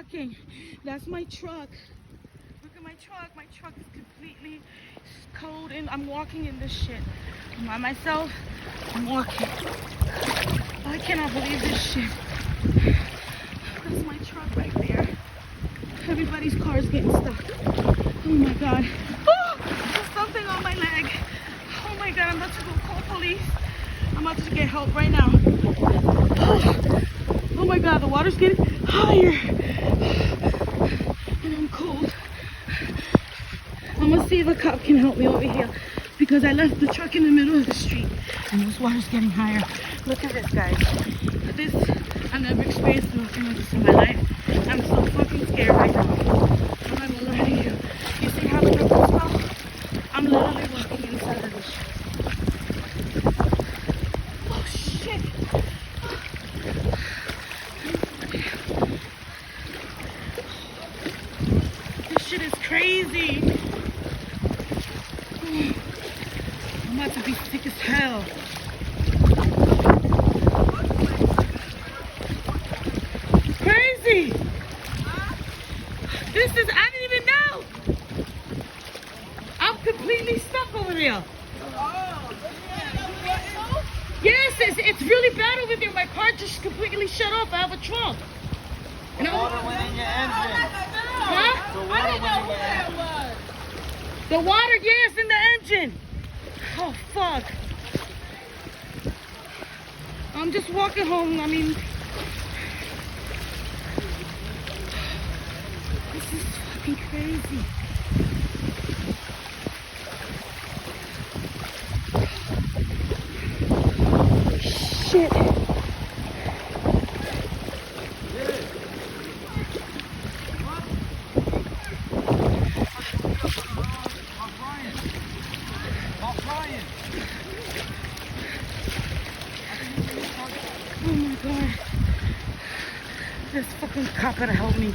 walking. That's my truck. Look at my truck. My truck is completely cold and I'm walking in this shit. I'm by myself. I'm walking. I cannot believe this shit. That's my truck right there. Everybody's car is getting stuck. Oh my god. Oh, there's something on my leg. Oh my god, I'm about to go call police. I'm about to get help right now. Oh my god, the water's getting higher. And I'm cold. I'm gonna see if a cop can help me over here because I left the truck in the middle of the street and this water's getting higher. Look at this, guys. This, I've never experienced nothing like this in my life. I'm so fucking scared right now. I'm not gonna lie to you. You see how the river smell? I'm literally walking inside of this shit. Oh shit. This shit is crazy. I'm about to be sick as hell. Crazy. This is, I didn't even know. I'm completely stuck over there. Yes, it's really bad over there. My car just completely shut off. I have a truck. The water went in your engine. Huh? The water went in your engine. The water, yes, in the engine. Oh, fuck. I'm just walking home. I mean, this is fucking crazy. Shit. Oh my god. This fucking cop gotta help me.